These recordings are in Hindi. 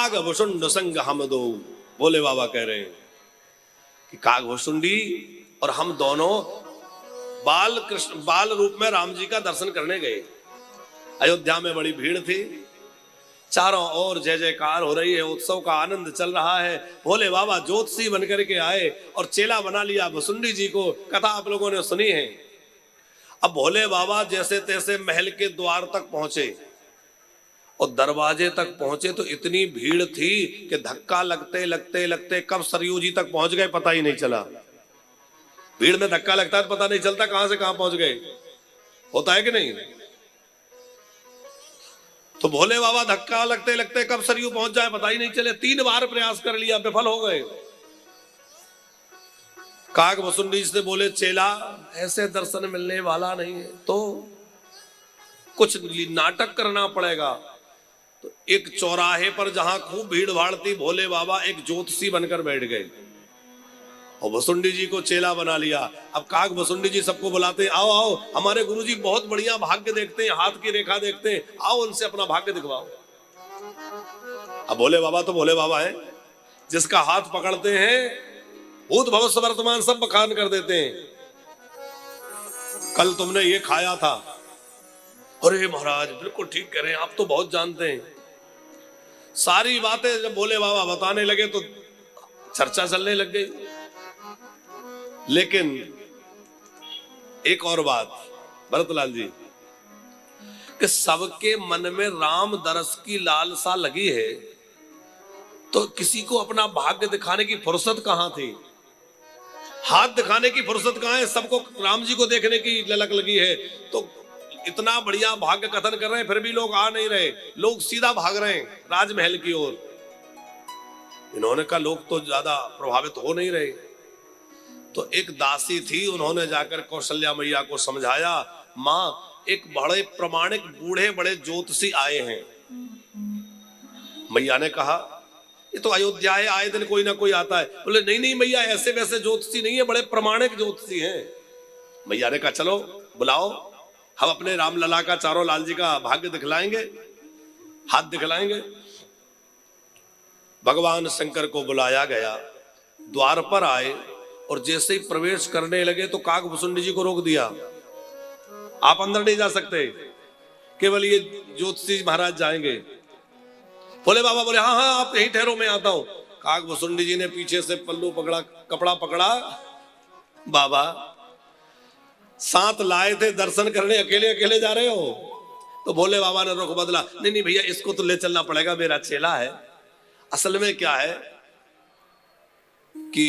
काग भुसुंड संग हम दो। भोले बाबा कह रहे हैं कि काग भुसुंडी और हम दोनों बाल रूप में राम जी का दर्शन करने गए। अयोध्या में बड़ी भीड़ थी, चारों ओर जय जयकार हो रही है, उत्सव का आनंद चल रहा है। भोले बाबा ज्योतिषी बनकर के आए और चेला बना लिया भुसुंडी जी को। कथा आप लोगों ने सुनी है। अब भोले बाबा जैसे तैसे महल के द्वार तक पहुंचे और दरवाजे तक पहुंचे तो इतनी भीड़ थी कि धक्का लगते लगते लगते कब सरयू जी तक पहुंच गए पता ही नहीं चला। भीड़ में धक्का लगता है तो पता नहीं चलता कहां से कहां पहुंच गए, होता है कि नहीं। तो भोले बाबा धक्का लगते लगते कब सरयू पहुंच जाए पता ही नहीं चले। 3 बार प्रयास कर लिया, विफल हो गए। काग भुसुंडी से बोले चेला ऐसे दर्शन मिलने वाला नहीं है, तो कुछ नाटक करना पड़ेगा। तो एक चौराहे पर जहां खूब भीड़ भाड़ थी, भोले बाबा एक ज्योतिषी बनकर बैठ गए और भुसुंडी जी को चेला बना लिया। अब काग भुसुंडी जी सबको बुलाते, आओ आओ हमारे गुरुजी बहुत बढ़िया भाग्य देखते हैं, हाथ की रेखा देखते हैं, आओ उनसे अपना भाग्य दिखवाओ। अब भोले बाबा तो भोले बाबा है, जिसका हाथ पकड़ते हैं भूत भविष्य वर्तमान सब बखान कर देते हैं। कल तुमने ये खाया था, अरे महाराज बिल्कुल ठीक कह रहे हैं, आप तो बहुत जानते हैं। सारी बातें जब भोले बाबा बताने लगे तो चर्चा चलने लग गई। लेकिन एक और बात भरतलाल जी, कि सबके मन में राम दरस की लालसा लगी है, तो किसी को अपना भाग्य दिखाने की फुर्सत कहां थी, हाथ दिखाने की फुर्सत कहां है। सबको राम जी को देखने की ललक लगी है। तो इतना बढ़िया भाग्य कथन कर रहे हैं, फिर भी लोग आ नहीं रहे, लोग सीधा भाग रहे हैं राजमहल की ओर। इन्होंने कहा लोग तो ज्यादा प्रभावित हो नहीं रहे। तो एक दासी थी, उन्होंने जाकर कौशल्या मैया को समझाया, माँ एक बड़े प्रमाणिक बूढ़े बड़े ज्योतिषी आए हैं। मैया ने कहा ये तो अयोध्या है, आए दिन कोई ना कोई आता है। बोले नहीं नहीं मैया ऐसे वैसे ज्योतिषी नहीं है, बड़े प्रमाणिक ज्योतिषी हैं। मैया ने कहा चलो बुलाओ, हम अपने रामलला का चारों लाल जी का भाग्य दिखलाएंगे, हाथ दिखलाएंगे। भगवान शंकर को बुलाया गया, द्वार पर आए और जैसे ही प्रवेश करने लगे तो काग भुसुंडी जी को रोक दिया, आप अंदर नहीं जा सकते, केवल ये ज्योतिषी महाराज जाएंगे। भोले बाबा बोले हाँ हाँ आप यहीं ठहरो, मैं आता हूं। काग भुसुंडी जी ने पीछे से पल्लू पकड़ा, कपड़ा पकड़ा, बाबा साथ लाए थे दर्शन करने, अकेले अकेले जा रहे हो। तो भोले बाबा ने रुख बदला, नहीं नहीं भैया इसको तो ले चलना पड़ेगा, मेरा चेला है। असल में क्या है कि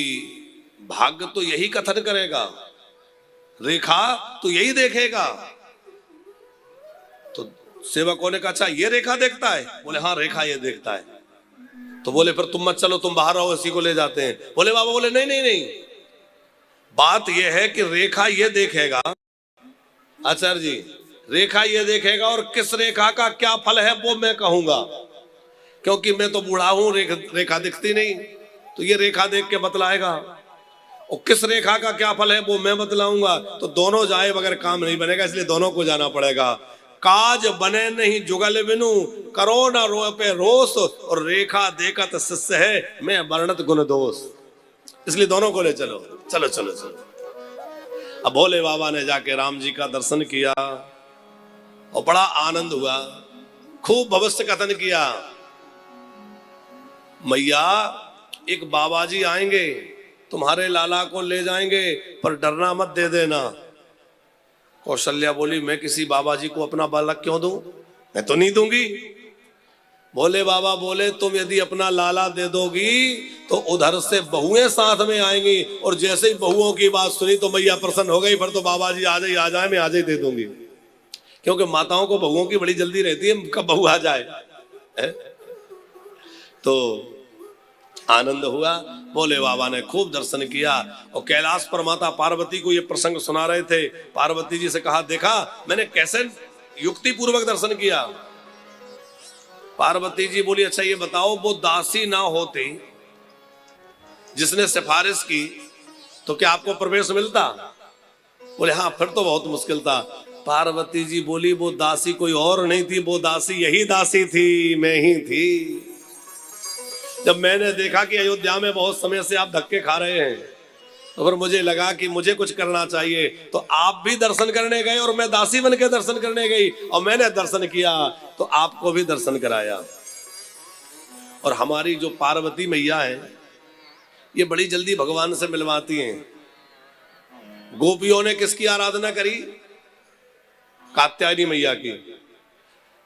भाग्य तो यही कथन करेगा, रेखा तो यही देखेगा। तो सेवकों ने कहा अच्छा ये रेखा देखता है? बोले हाँ रेखा ये देखता है। तो बोले फिर तुम मत चलो, तुम बाहर रहो, इसी को ले जाते हैं। भोले बाबा बोले नहीं नहीं नहीं, बात यह है कि रेखा ये देखेगा, आचार्य जी रेखा ये देखेगा, और किस रेखा का क्या फल है वो मैं कहूंगा, क्योंकि मैं तो बूढ़ा हूं, रेखा दिखती नहीं, तो ये रेखा देख के बतलाएगा, और किस रेखा का क्या फल है वो मैं बतलाऊंगा। तो दोनों जाए बगैर काम नहीं बनेगा, इसलिए दोनों को जाना पड़ेगा। काज बने नहीं जुगल बिनु, करो न रो पे रोस, और रेखा देखत शिष्य है मैं वर्णत गुण दोष, इसलिए दोनों को ले चलो। चलो चलो चलो। अब भोले बाबा ने जाके राम जी का दर्शन किया और बड़ा आनंद हुआ, खूब भविष्य कथन किया। मैया एक बाबा जी आएंगे, तुम्हारे लाला को ले जाएंगे, पर डरना मत, दे देना। कौशल्या बोली मैं किसी बाबा जी को अपना बालक क्यों दूं, मैं तो नहीं दूंगी। भोले बाबा बोले तुम यदि अपना लाला दे दोगी तो उधर से बहुएं साथ में आएंगी, और जैसे ही बहुओं की बात सुनी तो मैया प्रसन्न हो गई, फिर तो बाबा जी आ जाए मैं आज ही दे दूंगी, क्योंकि माताओं को बहुओं की बड़ी जल्दी रहती है कब बहू आ जाए है? तो आनंद हुआ। भोले बाबा ने खूब दर्शन किया और कैलाश पर माता पार्वती को यह प्रसंग सुना रहे थे। पार्वती जी से कहा देखा मैंने कैसे युक्ति पूर्वक दर्शन किया। पार्वती जी बोली अच्छा ये बताओ वो दासी ना होती जिसने सिफारिश की तो क्या आपको प्रवेश मिलता? बोले हाँ फिर तो बहुत मुश्किल था। पार्वती जी बोली वो दासी कोई और नहीं थी, वो दासी यही दासी थी, मैं ही थी। जब मैंने देखा कि अयोध्या में बहुत समय से आप धक्के खा रहे हैं, तो फिर मुझे लगा कि मुझे कुछ करना चाहिए। तो आप भी दर्शन करने गए और मैं दासी बन के दर्शन करने गई, और मैंने दर्शन किया तो आपको भी दर्शन कराया। और हमारी जो पार्वती मैया है, ये बड़ी जल्दी भगवान से मिलवाती हैं। गोपियों ने किसकी आराधना करी? कात्यायनी मैया की।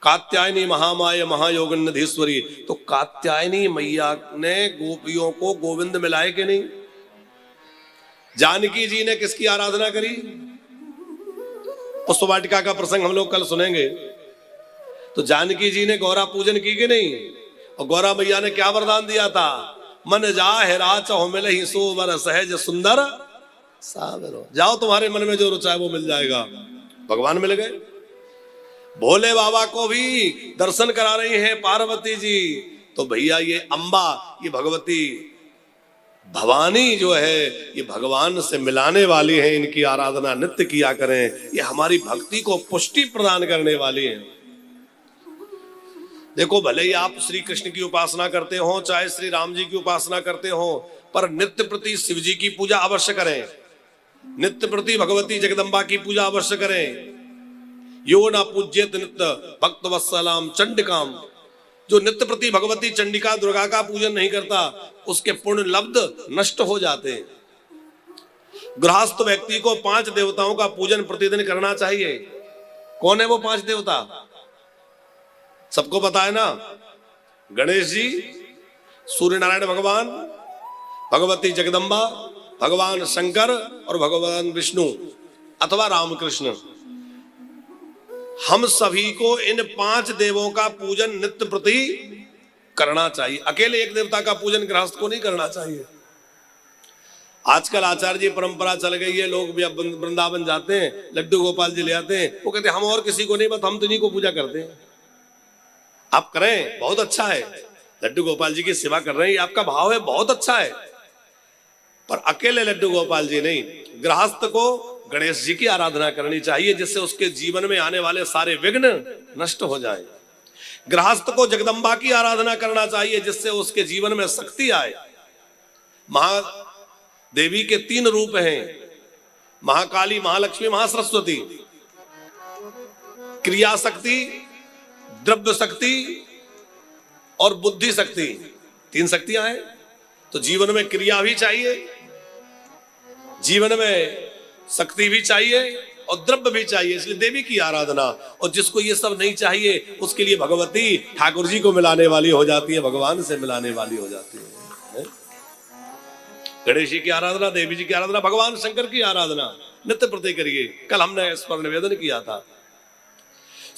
कात्यायनी महामाया महायोगनिधीश्वरी। तो कात्यायनी मैया ने गोपियों को गोविंद मिलाए कि नहीं? जानकी जी ने किसकी आराधना करी? पुष्प वाटिका का प्रसंग हम लोग कल सुनेंगे। तो जानकी जी ने गौरा पूजन की कि नहीं? और गौरा मैया ने क्या वरदान दिया था? मन जाहे राच हो मिले ही सो वर सहज सुंदर सावरो। जाओ, तुम्हारे मन में जो रुचा है वो मिल जाएगा। भगवान मिल गए। भोले बाबा को भी दर्शन करा रही हैं पार्वती जी। तो भैया ये अम्बा, ये भगवती भवानी जो है, ये भगवान से मिलाने वाली है। इनकी आराधना नित्य किया करें। ये हमारी भक्ति को पुष्टि प्रदान करने वाली है। देखो, भले ही आप श्री कृष्ण की उपासना करते हो, चाहे श्री राम जी की उपासना करते हो, पर नित्य प्रति शिव जी की पूजा अवश्य करें। नित्य प्रति भगवती जगदम्बा की पूजा अवश्य करें। यो ना पूज्यत नित्य भक्त वत्सलाम चंडिकाम। जो नित्य प्रति भगवती चंडिका दुर्गा का पूजन नहीं करता, उसके पुण्य लब्ध नष्ट हो जाते हैं। गृहस्थ व्यक्ति को 5 देवताओं का पूजन प्रतिदिन करना चाहिए। कौन है वो 5 देवता? सबको पता है ना? गणेश जी, सूर्य नारायण भगवान, भगवती जगदम्बा, भगवान शंकर और भगवान विष्णु अथवा रामकृष्ण। हम सभी को इन 5 देवों का पूजन नित्य प्रति करना चाहिए। अकेले एक देवता का पूजन गृहस्थ को नहीं करना चाहिए। आजकल आचार्य जी परंपरा चल गई है, लोग भी अब वृंदावन जाते हैं, लड्डू गोपाल जी ले आते हैं, वो कहते हैं हम और किसी को नहीं, बस हम तो इन्हीं को पूजा करते हैं। आप करें, बहुत अच्छा है, लड्डू गोपाल जी की सेवा कर रहे हैं, आपका भाव है, बहुत अच्छा है। पर अकेले लड्डू गोपाल जी नहीं, गृहस्थ को गणेश जी की आराधना करनी चाहिए, जिससे उसके जीवन में आने वाले सारे विघ्न नष्ट हो जाएं। गृहस्थ को जगदम्बा की आराधना करना चाहिए, जिससे उसके जीवन में शक्ति आए। महादेवी के 3 रूप हैं, महाकाली, महालक्ष्मी, महासरस्वती। क्रिया शक्ति, द्रव्य शक्ति और बुद्धि शक्ति, 3 शक्तियां हैं। तो जीवन में क्रिया भी चाहिए, जीवन में शक्ति भी चाहिए और द्रव्य भी चाहिए, इसलिए देवी की आराधना। और जिसको ये सब नहीं चाहिए, उसके लिए भगवती ठाकुर जी को मिलाने वाली हो जाती है, भगवान से मिलाने वाली हो जाती है। गणेश जी की आराधना, देवी जी की आराधना, भगवान शंकर की आराधना नित्य प्रति करिए। कल हमने इस पर निवेदन किया था।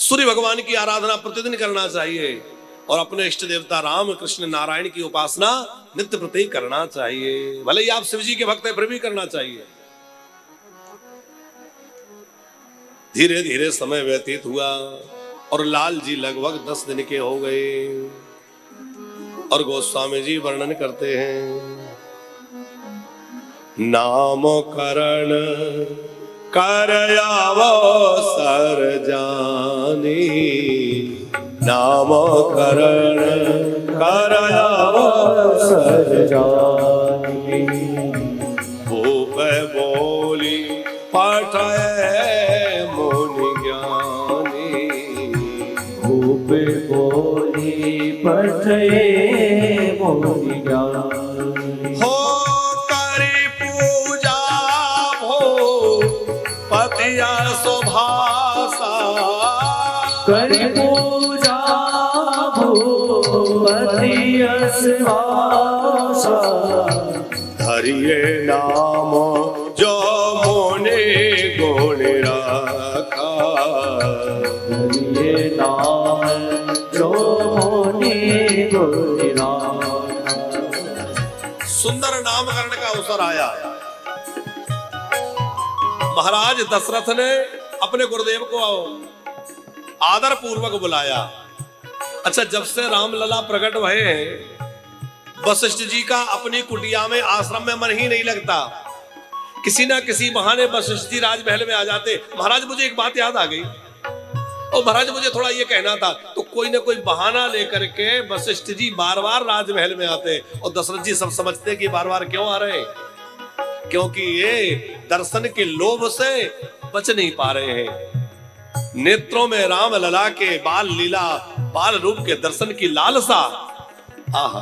सूर्य भगवान की आराधना प्रतिदिन करना चाहिए और अपने इष्ट देवता राम कृष्ण नारायण की उपासना नित्य प्रति करना चाहिए। भले ही आप शिव जी के भक्त हैं, फिर भी करना चाहिए। धीरे धीरे समय व्यतीत हुआ और लाल जी लगभग 10 दिन के हो गए। और गोस्वामी जी वर्णन करते हैं, नाम करण करयावो सर जानी, नाम करण करयावो सर जानी, भूप बोली पठय मुनि ज्ञानी, भूप बोली पठय मुनि ज्ञानी। हो करी पूजा भो पतिया शोभासा, करी पूजा भूपति शोभासा, धरिये नाम जो मोने गुण रखा, धरिये नाम जो मोने गुण रखा। सुंदर नामकरण का अवसर आया। महाराज दशरथ ने अपने गुरुदेव को आदर पूर्वक बुलाया। अच्छा, जब से रामलला प्रकट हुए हैं, वशिष्ठ जी का अपनी कुटिया में, आश्रम में मन ही नहीं लगता। किसी ना किसी बहाने वशिष्ठ जी राजमहल में आ जाते। महाराज, मुझे एक बात याद आ गई, और महाराज मुझे थोड़ा ये कहना था, तो कोई ना कोई बहाना लेकर के वशिष्ठ जी बार बार राजमहल में आते, और दशरथ जी सब समझते कि बार बार क्यों आ रहे हैं, क्योंकि ये दर्शन के लोभ से बच नहीं पा रहे हैं। नेत्रों में राम लला के बाल लीला बाल रूप के दर्शन की लालसा। आहा,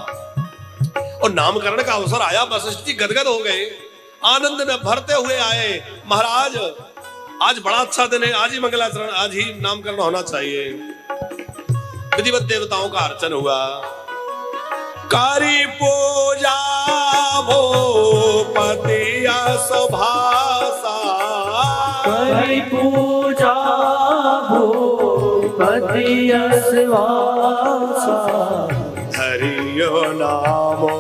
और नामकरण का अवसर आया, वशिष्ठ जी गदगद हो गए, आनंद में भरते हुए आए। महाराज आज बड़ा अच्छा दिन है, आज ही मंगलाचरण, आज ही नामकरण होना चाहिए। विधिवत देवताओं का अर्चन हुआ, कारी पूजा भूपति सुभाषा, करी पूजा भूपति सुभाषा, हरियो नामो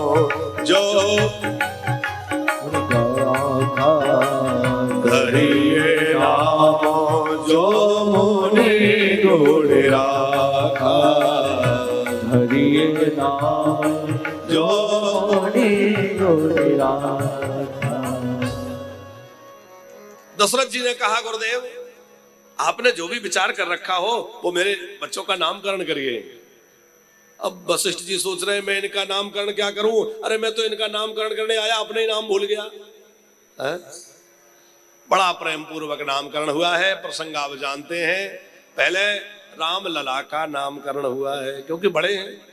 जो हरिये नामो जो मुनि गुण राखा, हरिये नाम जो दशरथ जी ने कहा, गुरुदेव आपने जो भी विचार कर रखा हो वो मेरे बच्चों का नामकरण करिए। अब वशिष्ठ जी सोच रहे हैं मैं इनका नामकरण क्या करूं, अरे मैं तो इनका नामकरण करने आया, अपने ही नाम भूल गया है? बड़ा प्रेम पूर्वक नामकरण हुआ है। प्रसंग आप जानते हैं, पहले राम लला का नामकरण हुआ है, क्योंकि बड़े हैं।